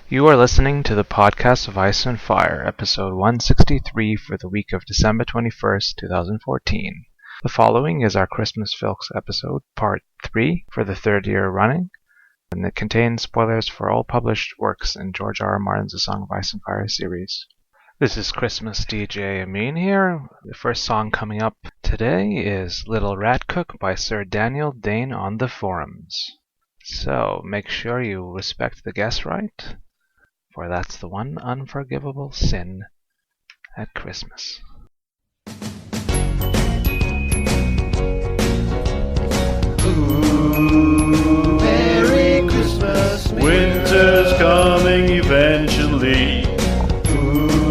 You are listening to the podcast of Ice and Fire, episode 163 for the week of December 21st, 2014. The following is our Christmas Filks episode, part 3 for the third year running, and it contains spoilers for all published works in George R. R. Martin's A Song of Ice and Fire series. This is Christmas DJ Amin here. The first song coming up today is Little Rat Cook by Sir Daniel Dane on the forums. So make sure you respect the guest right, for that's the one unforgivable sin at Christmas. Ooh, Merry Christmas, winter's coming eventually. Ooh,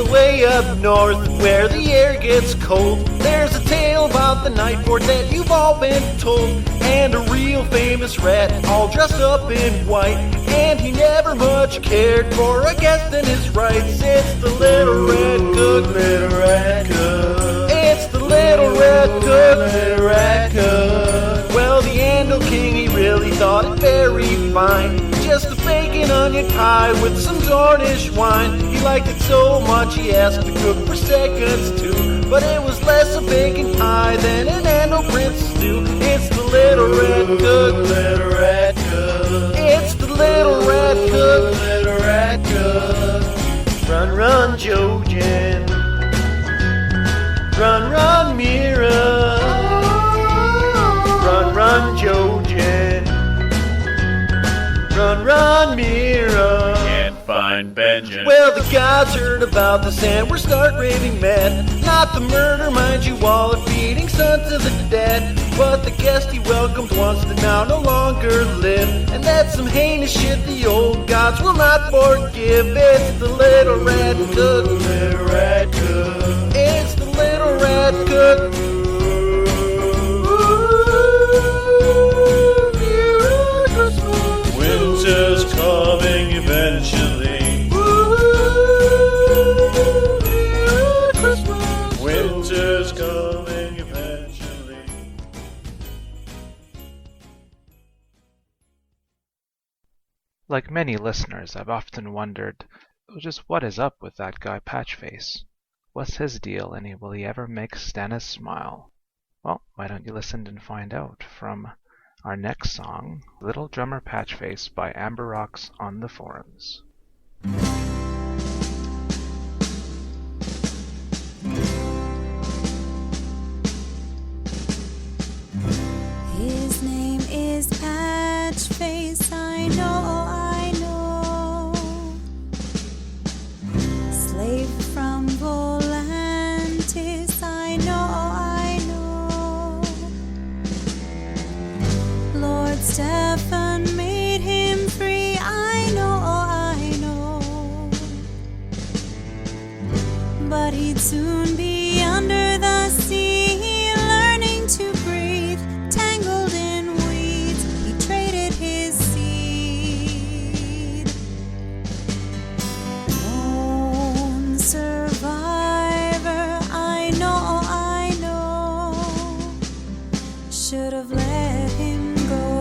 way up north where the air gets cold, there's a tale about the night fort that you've all been told, and a real famous rat all dressed up in white, and he never much cared for a guest and his rights. It's the little red cook, little red cook. It's the little red cook, little red cook. Well, the Andal King, he really thought it very fine, just a bacon onion pie with some Dornish wine. He liked it so much he asked to cook for seconds too, but it was less a bacon pie than an Andal Prince stew. It's the little red cook, little red cook. It's the little red cook, little red cook. Run, run, Jojen. Run, run, Mira. Run, run, Jojen. Run, run, Mira. Can't find Benjen. Well, the gods heard about this and were start raving mad. Not the murder, mind you, all of feeding son to the dead, but the guest he welcomed once that now no longer live, and that's some heinous shit the old gods will not forgive. It's the little red cook, little red cook. It's the little red cook. Winter's coming eventually. Winter's coming eventually. Like many listeners, I've often wondered, just what is up with that guy Patchface? What's his deal, and will he ever make Stannis smile? Well, why don't you listen and find out from our next song, Little Drummer Patchface by Amber Rocks on the forums. His name is Patchface, I know. Slave from Volantis, I know. Lord Stefan made him free, I know. But he'd soon be under the sea, learning to breathe, tangled in weeds, he traded his seed. Lone survivor, I know, should have let him go.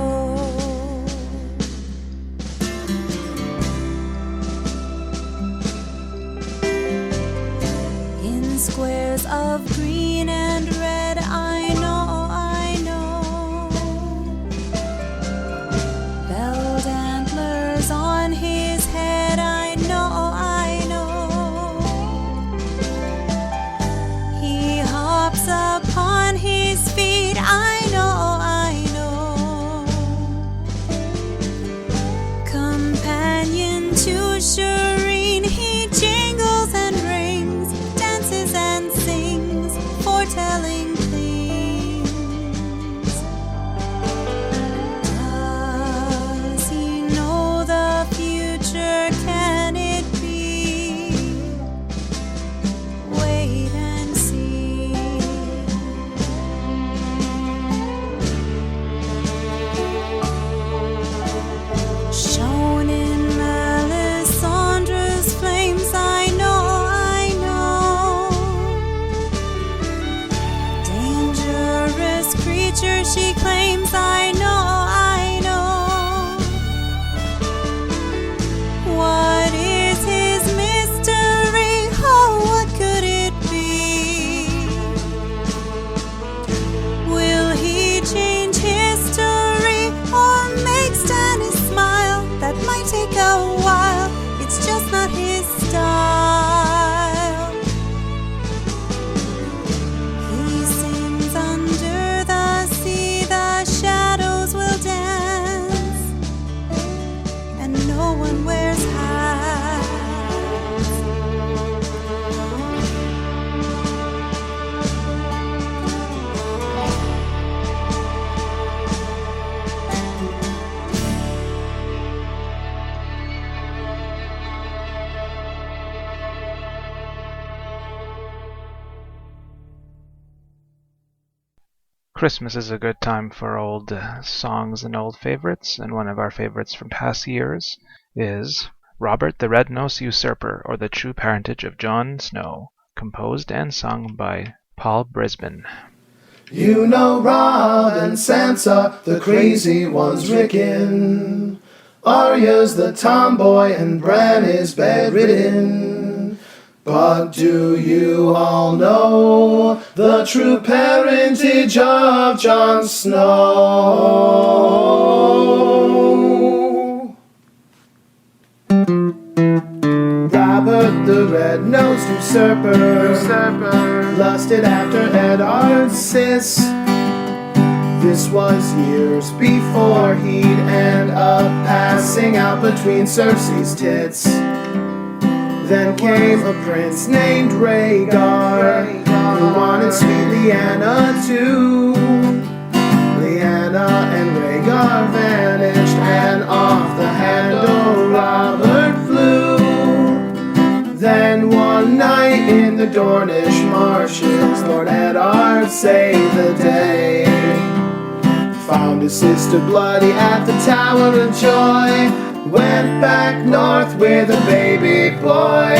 In squares of green and red, I know. Belled antlers on his head, I know. He hops upon his feet, I know. Companion to Shireen, he jingles and rings, dances and sings, foretelling things. Does he know the future? Can it be? Wait and see. Shown in malice on Christmas is a good time for old songs and old favorites, and one of our favorites from past years is Robert the Red-Nosed Usurper, or the True Parentage of Jon Snow, composed and sung by Paul Brisbane. You know Rob and Sansa, the crazy ones Rickon. Arya's the tomboy and Bran is bedridden. But do you all know the true parentage of Jon Snow? Robert the red-nosed usurper lusted after Eddard's sis. This was years before he'd end up passing out between Cersei's tits. Then came a prince named Rhaegar, who wanted sweet Lyanna too. Lyanna and Rhaegar vanished, and off the handle Robert flew. Then one night in the Dornish marshes, Lord Eddard saved the day. Found his sister bloody at the Tower of Joy. Went back north with a baby boy.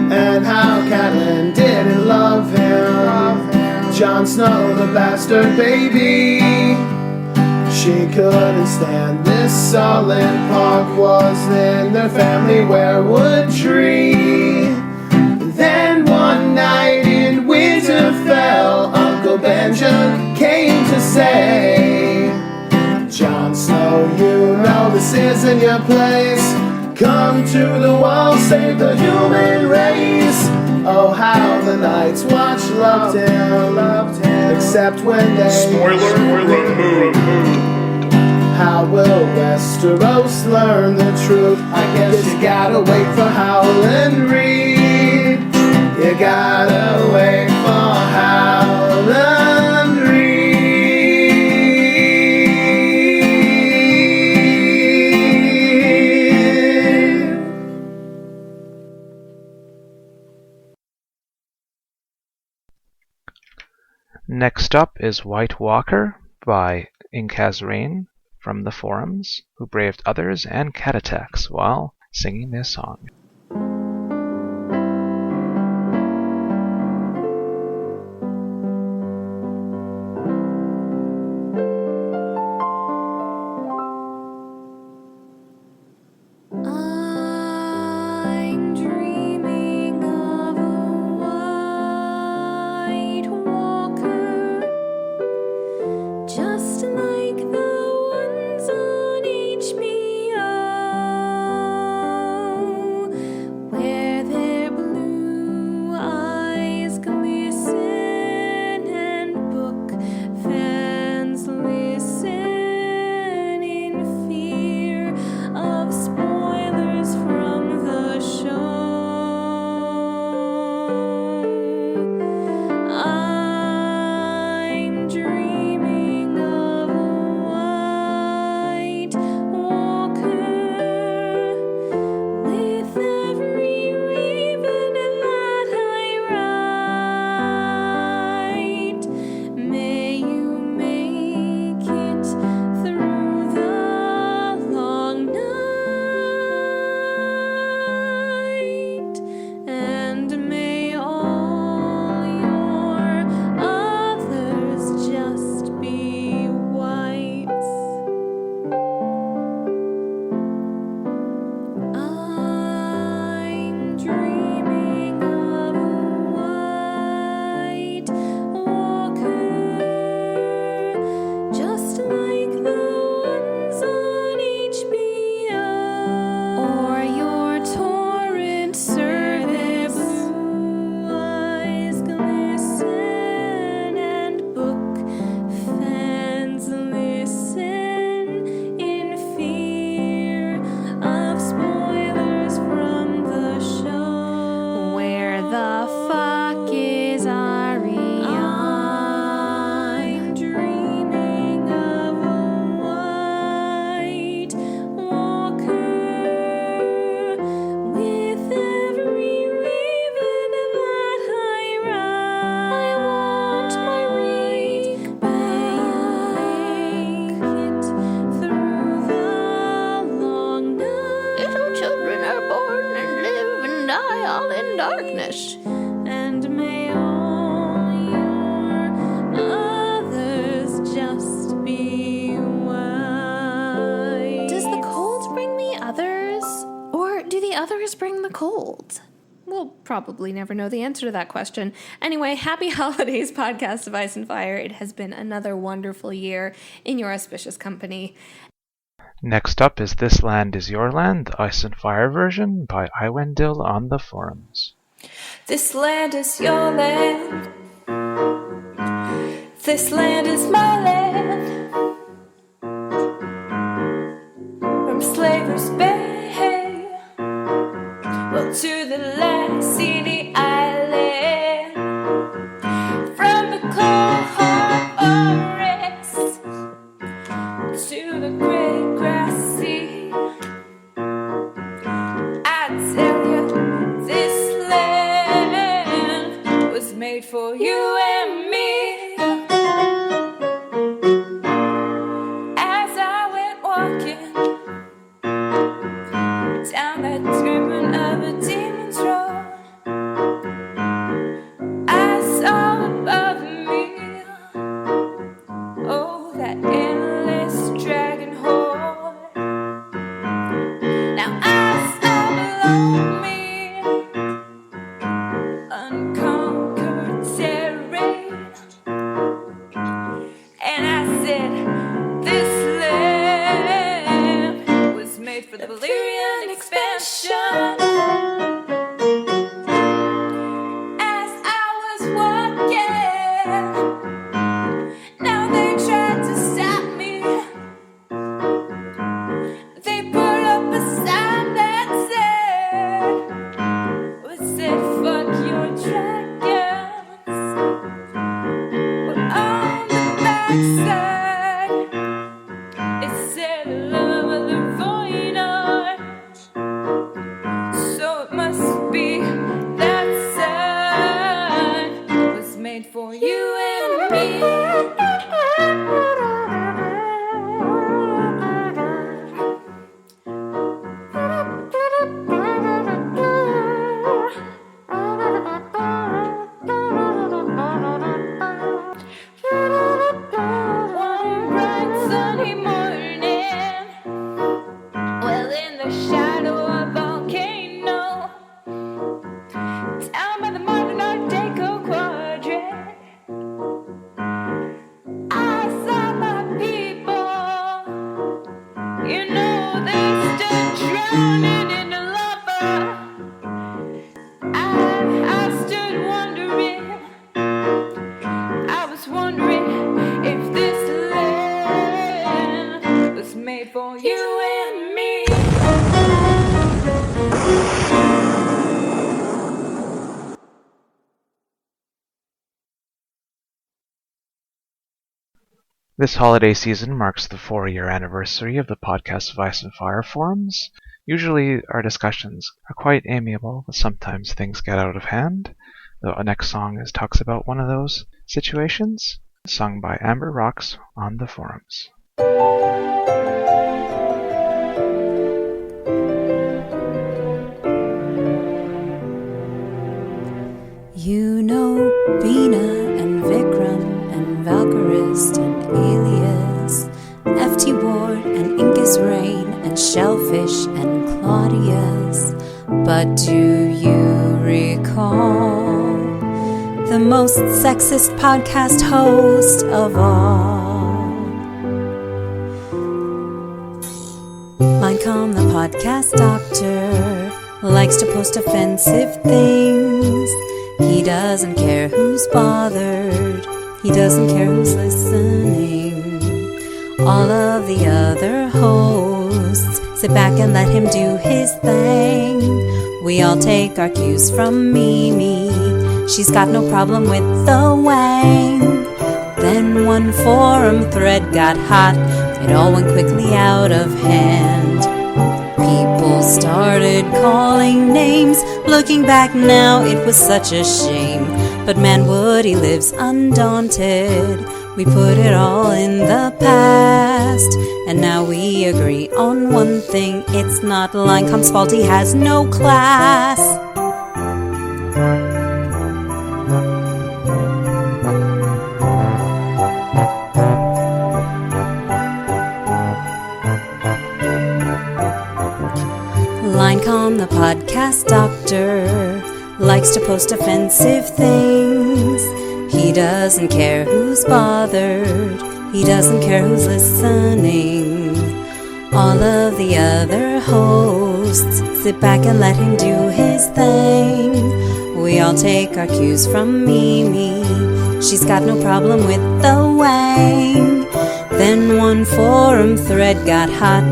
And how Catelyn didn't love him. Jon Snow, the bastard baby. She couldn't stand this sullen punk. Was in their family werewood tree. Then one night in Winterfell, Uncle Benjen came to say, Jon Snow, you know this isn't your place. Come to the wall, save the human race. Oh, how the Night's Watch loved him, except when they... Spoiler removed. How will Westeros learn the truth? I guess you gotta wait for Howland Reed. You gotta wait for Howland Reed. Next up is White Walker by Inkaz Rain from the forums, who braved others and cat attacks while singing this song. I'm dreaming of a white walker, just like the ones on HBO. darkness. And may all your others just be white. Does the cold bring the others, or do the others bring the cold? We'll probably never know the answer to that question. Anyway, happy holidays, podcast of Ice and Fire. It has been another wonderful year in your auspicious company. Next up is This Land Is Your Land, the Ice and Fire version by Iwendil on the forums. This land is your land. This land is my land. From Slaver's Bay, well, to the last City Island. From the cold forest to the great grass sea. I tell you, this land was made for you and me. As I went walking down that turn of a demon's road, I saw above me, oh, that endless dragon horde. Now I saw below me unconquered terrain, and I said, this land was made for the Valyrian expansion. As I was walking, now they tried to stop me. They put up a sign that said, fuck your dragons. But on the backside, it said, love of the void. So it must be that sign was made for you and me. One bright sunny morning, well, in the shadow of a volcano, down by the modern Art Deco quadrant, I saw my people. You know, they stood drowning in the lava. I stood wondering. I was wondering if this land was made for you and me. This holiday season marks the 4-year anniversary of the podcast of Ice and Fire forums. Usually our discussions are quite amiable, but sometimes things get out of hand. The next song talks about one of those situations, sung by Amber Rocks on the forums. You know Bina and Vikram and Valkyrist and Alias, FT Ward and Incus Rain and Shellfish and Claudius. But do you recall the most sexist podcast host of all? Linecom, the podcast doctor, likes to post offensive things. He doesn't care who's bothered. He doesn't care who's listening. All of the other hosts sit back and let him do his thing. We all take our cues from Mimi. She's got no problem with the wang. Then one forum thread got hot. It all went quickly out of hand. People started calling names. Looking back now, it was such a shame. But man, Woody lives undaunted. We put it all in the past. And now we agree on one thing. It's not Linecom's fault, he has no class. Tom the podcast doctor likes to post offensive things. He doesn't care who's bothered. He doesn't care who's listening. All of the other hosts sit back and let him do his thing. We all take our cues from Mimi. She's got no problem with the wang. Then one forum thread got hot.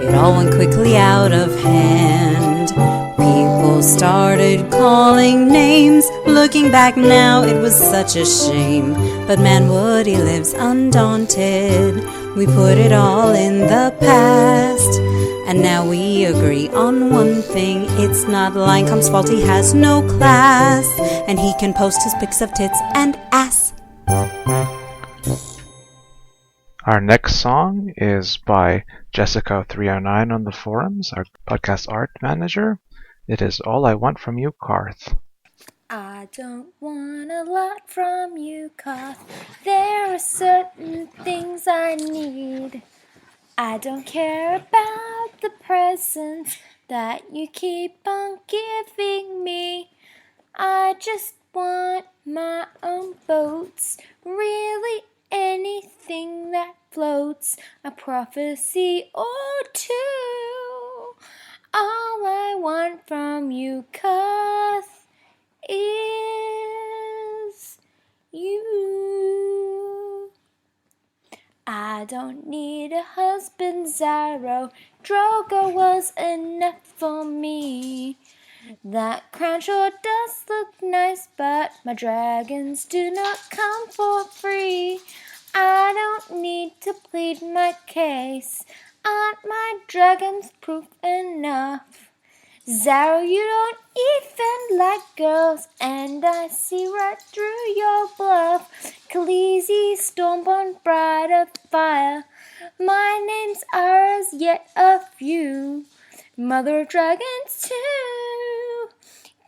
It all went quickly out of hand. People started calling names. Looking back now, it was such a shame. But man, Woody lives undaunted. We put it all in the past. And now we agree on one thing. It's not Linecom's fault, he has no class. And he can post his pics of tits and ass. Our next song is by Jessica309 on the forums, our podcast art manager. It is All I Want From You, Qarth. I don't want a lot from you, Qarth. There are certain things I need. I don't care about the presents that you keep on giving me. I just want my own boats, really anything that floats, a prophecy or two. All I want from you, Qarth, is you. I don't need a husband, Zaro. Drogo was enough for me. That crown sure does look nice, but my dragons do not come for free. I don't need to plead my case. Aren't my dragons proof enough? Zaro, you don't even like girls, and I see right through your bluff. Khaleesi, Stormborn, Bride of Fire, my names are as yet a few. Mother of Dragons too.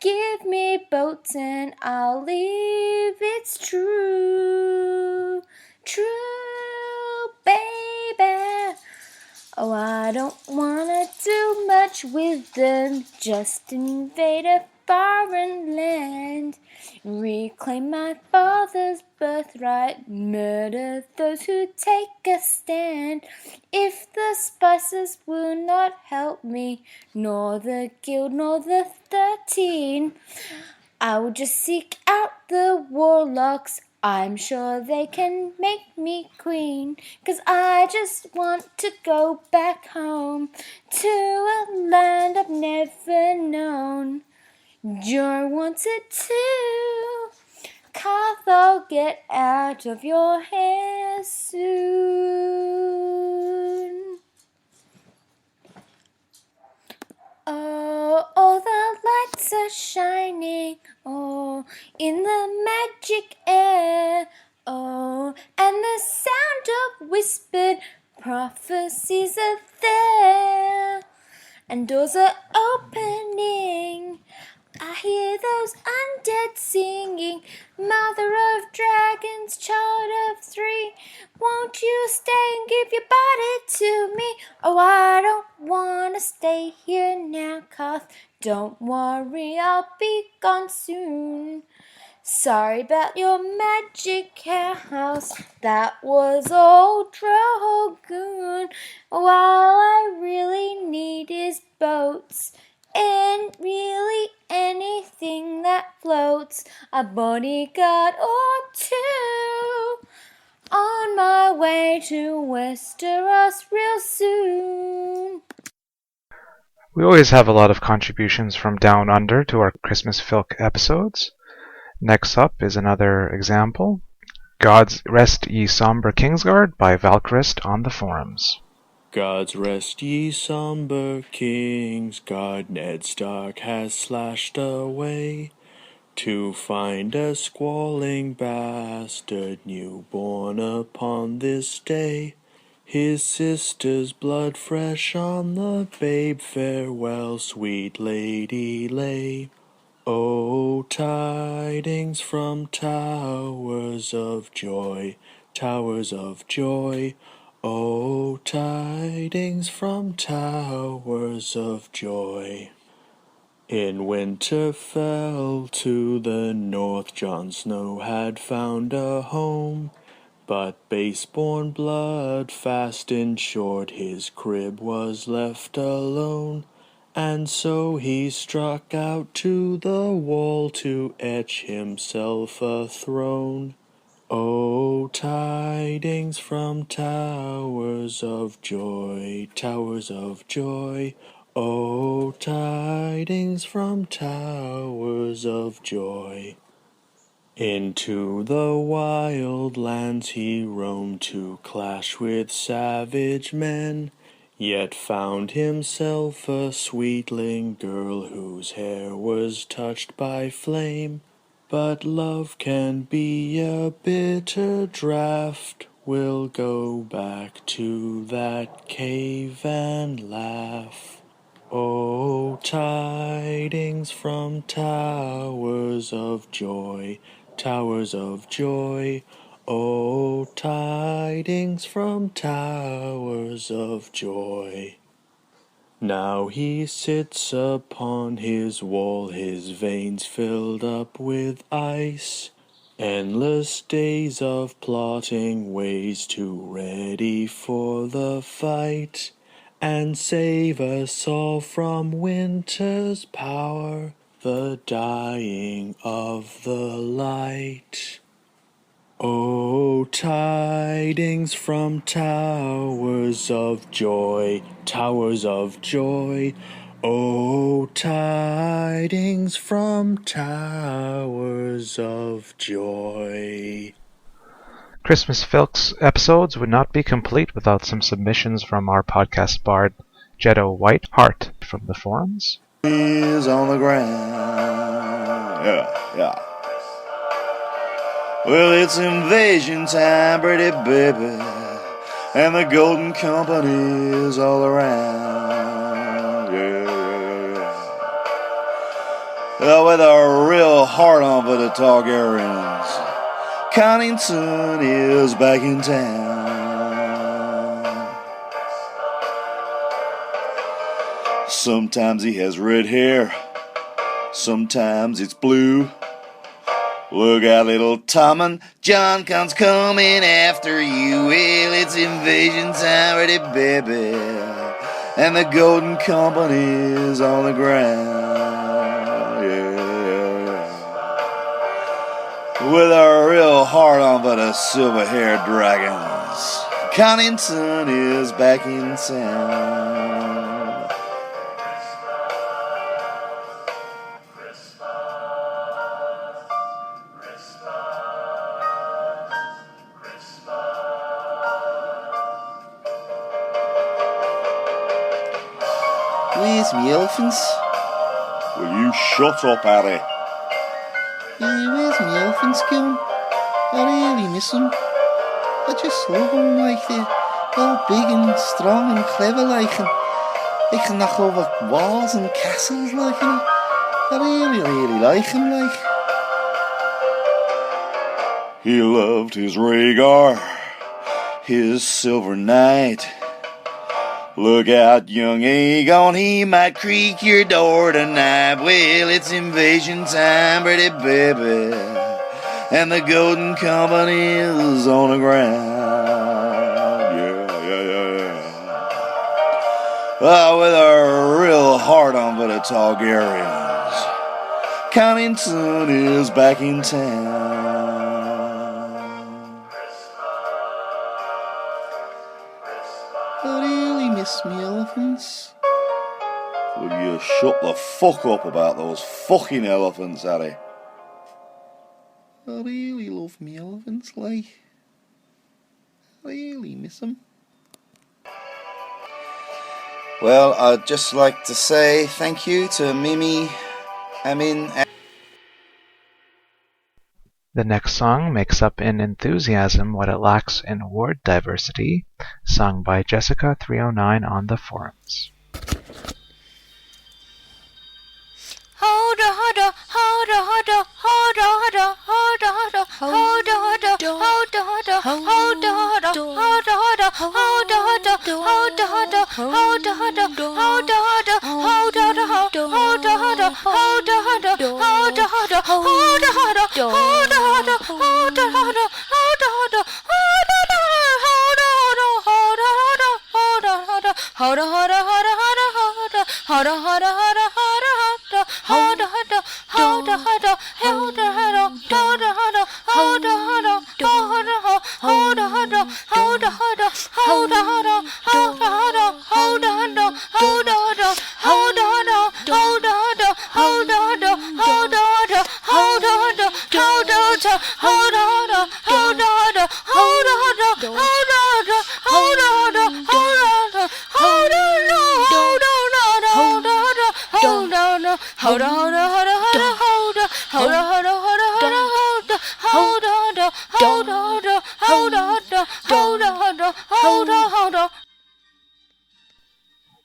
Give me boats and I'll leave. It's true, true, baby. Oh, I don't wanna do much with them. Just invade a foreign land. Reclaim my father's birthright. Murder those who take a stand. If the spices will not help me, nor the guild, nor the 13, I will just seek out the warlocks. I'm sure they can make me queen, 'cause I just want to go back home to a land I've never known. Jon wants it too. Qarth, I'll get out of your hair soon. Oh, all the lights are shining, oh, in the magic air, oh, and the sound of whispered prophecies are there, and doors are opening. I hear those undead singing, Mother of Dragons, Child of 3, won't you stay and give your body to me? Oh, I don't wanna stay here now, Qarth. Don't worry, I'll be gone soon. Sorry about your magic house, that was old Drogoon. All I really need is boats, and really anything that floats, a bodyguard or two. On my way to Westeros real soon. We always have a lot of contributions from Down Under to our Christmas Filk episodes. Next up is another example. God's Rest Ye Somber Kingsguard by Valkyrist on the forums. God's rest ye somber Kingsguard, Ned Stark has slashed away to find a squalling bastard newborn upon this day. His sister's blood fresh on the babe, farewell, sweet lady lay. Oh, tidings from towers of joy, towers of joy. Oh, tidings from towers of joy. In Winterfell to the north, Jon Snow had found a home, but baseborn blood fast and short, his crib was left alone, and so he struck out to the wall to etch himself a throne. Oh, tidings from towers of joy, towers of joy. Oh, tidings from towers of joy. Into the wild lands he roamed to clash with savage men, yet found himself a sweetling girl whose hair was touched by flame. But love can be a bitter draught. We'll go back to that cave and laugh. Oh, tidings from towers of joy, towers of joy. Oh, tidings from towers of joy. Now he sits upon his wall, his veins filled up with ice. Endless days of plotting ways to ready for the fight, and save us all from winter's power, the dying of the light. Oh, tidings from towers of joy, towers of joy. Oh, tidings from towers of joy. Christmas Filks episodes would not be complete without some submissions from our podcast bard, Jeddo Whiteheart from the forums. Is on the ground. Yeah. Well, it's invasion time, pretty baby, and the golden company is all around. Well, with a real heart on for the Targaryens, Connington is back in town. Sometimes he has red hair, sometimes it's blue. Look out, little Tom and John comes coming after you. Well, it's invasion time, ready, baby, and the golden company is on the ground. Yeah. With a real heart on for the silver-haired dragons, Connington is back in town. Where's me elephants? Will you shut up, Harry? Yeah, where's me elephants going? I really miss them. I just love them, like they're all big and strong and clever, like, and they can knock over walls and castles, like, and I really like them, like. He loved his Rhaegar, his Silver Knight. Look out, young Aegon, he might creak your door tonight. Well, it's invasion time, pretty baby, and the golden company is on the ground. Yeah. Oh, with a real heart on for the Targaryens, Connington is back in town. Me elephants. Will you shut the fuck up about those fucking elephants, Harry? I really love me elephants, like. I really miss them. Well, I'd just like to say thank you to Mimi, Amin. The next song makes up in enthusiasm what it lacks in word diversity, sung by Jessica 309 on the forums.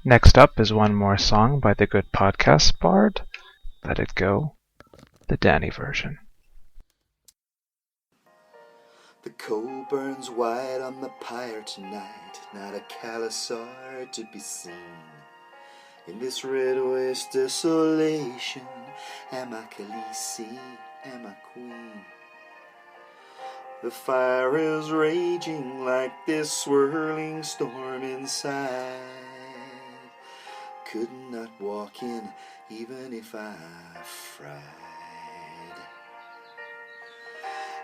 Next up is one more song by the good podcast bard, Let It Go, the Danny version. The coal burns white on the pyre tonight, not a calisar to be seen. In this red waste desolation, am I Khaleesi, am I queen? The fire is raging like this swirling storm inside. Could not walk in even if I fried.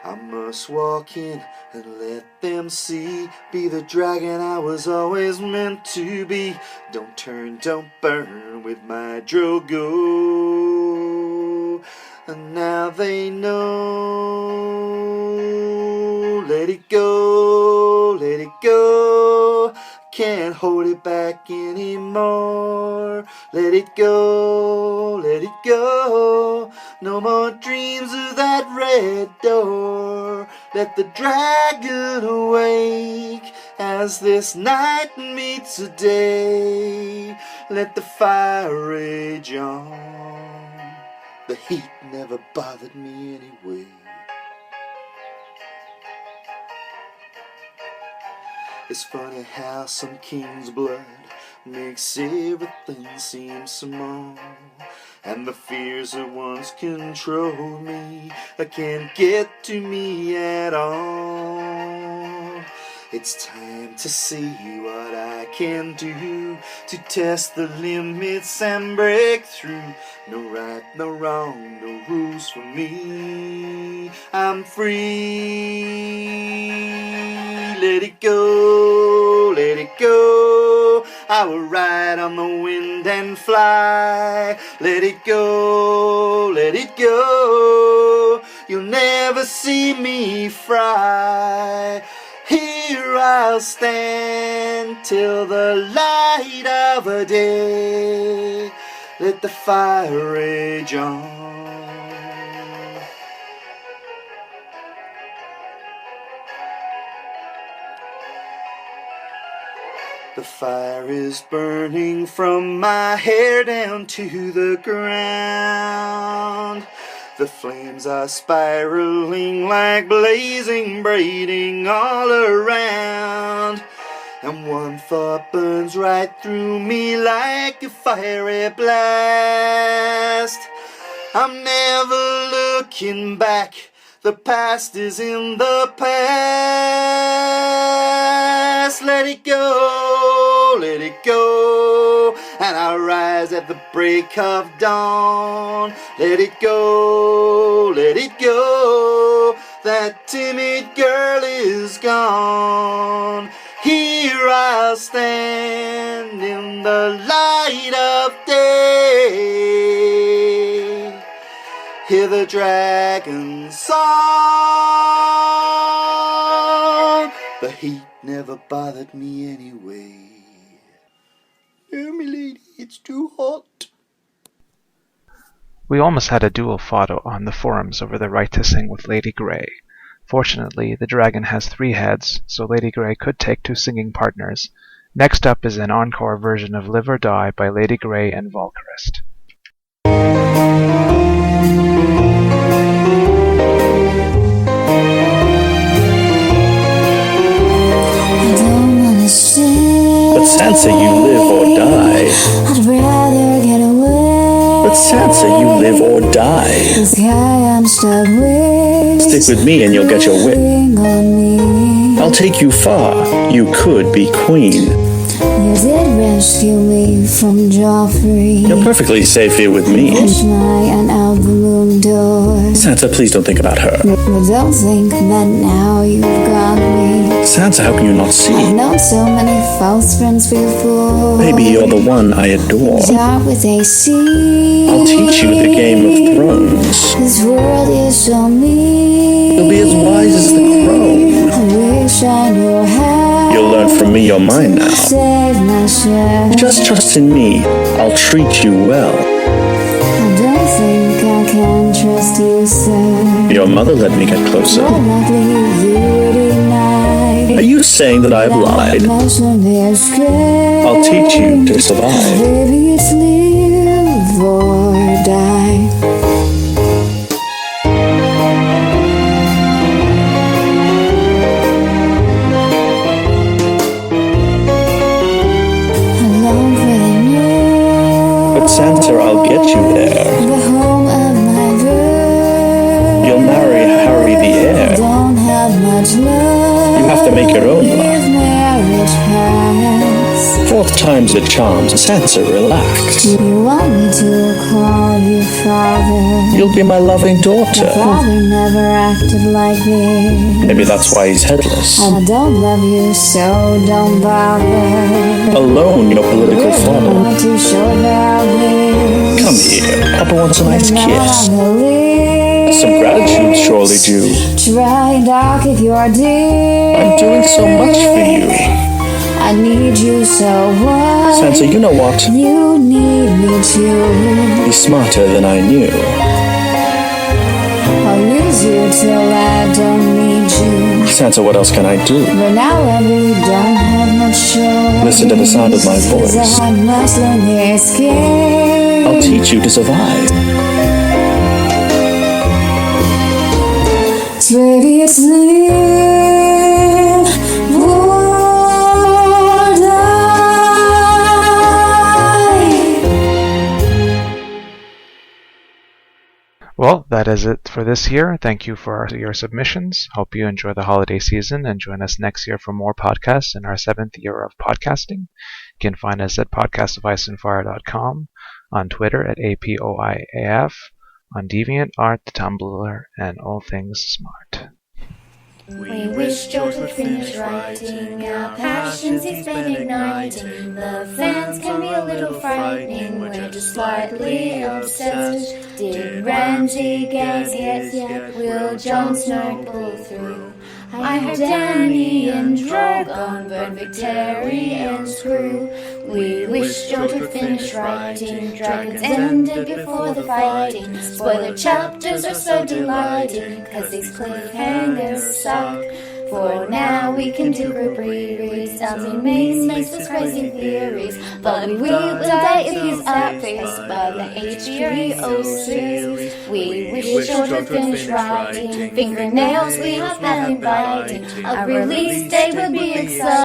I must walk in and let them see, be the dragon I was always meant to be. Don't turn, don't burn with my Drogo. And now they know. Let it go, let it go. Can't hold it back anymore. Let it go, let it go. No more dreams of that red door. Let the dragon awake as this night meets a day. Let the fire rage on. The heat never bothered me anyway. It's funny how some king's blood makes everything seem small, and the fears that once controlled me can't get to me at all. It's time to see what I can do to test the limits and break through. No right, no wrong, no rules for me. I'm free. Let it go, let it go. I will ride on the wind and fly. Let it go, let it go. You'll never see me fry. Here I'll stand till the light of a day. Let the fire rage on. The fire is burning from my hair down to the ground. The flames are spiraling like blazing braiding all around. And one thought burns right through me like a fiery blast. I'm never looking back. The past is in the past. Let it go, let it go. And I'll rise at the break of dawn. Let it go, let it go. That timid girl is gone. Here I'll stand in the light of day. Hear the dragon's song. The heat never bothered me anyway. No, milady, it's too hot. We almost had a duel fought on the forums over the right to sing with Lady Grey. Fortunately, the dragon has 3 heads, so Lady Grey could take 2 singing partners. Next up is an encore version of Live or Die by Lady Grey and Valkyrist. But Sansa, you live or die. I'd rather get away. But Sansa, you live or die. This guy I'm stuck with. Stick with me and you'll get your whip. On me. I'll take you far. You could be queen. You did rescue me from Joffrey. You're perfectly safe here with me. Push my and out the moon door. Sansa, please don't think about her. But don't think that now you've got me. Sansa, how can you not I've see? known so many false friends before. Maybe you're the one I adore. Start with AC. I'll teach you the Game of Thrones. This world is so mean. You'll be as wise as the crow. I wish I knew how. You'll learn from me, you're mine now. Save myself. Just trust in me. I'll treat you well. I don't think I can trust you, sir. Your mother let me get closer. More likely you would deny. Are you saying that I've lied? I'll teach you to survive. Baby, it's live or die. But Sansa, I'll get you there. The home of my birth. You'll marry Harry the heir. Don't have much love. You have to make your own luck. With marriage pass. Fourth time's the charm. Sansa, relax. You want me to call you father? You'll be my loving daughter. My father never acted like this. Maybe that's why he's headless. I don't love you, so don't bother. Alone, your political I'm father. not too sure about this. Come here. Papa wants a nice Not kiss. on the list. Some gratitude surely due. Try and dock if you're dear. I'm doing so much for you. I need you, so what? Sansa, you know what? You need me too. He's smarter than I knew. I'll use you till I don't need you. Sansa, what else can I do? But now I really don't have much choice. Listen to the sound of my voice. I must learn this game. I'll teach you to survive. Sweetie, it's live or die. Well, that is it for this year. Thank you for your submissions. Hope you enjoy the holiday season and join us next year for more podcasts in our 7th year of podcasting. You can find us at podcastoficeandfire.com, on Twitter at apoiaf, on DeviantArt, Tumblr, and all things smart. We wish George would finish writing our passions he's been igniting. The fans can be a little frightening, we're just slightly obsessed. Did Ramsay get yet? Will Jon Snow pull through? I heard Dany and Drogon burn Victarion's crew. We wish George would finish writing. Dragons ended before the fighting. Spoiler chapters are so delighting, cause these cliffhangers suck. For now we can do group rereads. Amin makes us crazy theories, but we will die if he's outpaced by the HBO series. We wish George would finish writing. Fingernails we have had in writing. A release date would be exciting.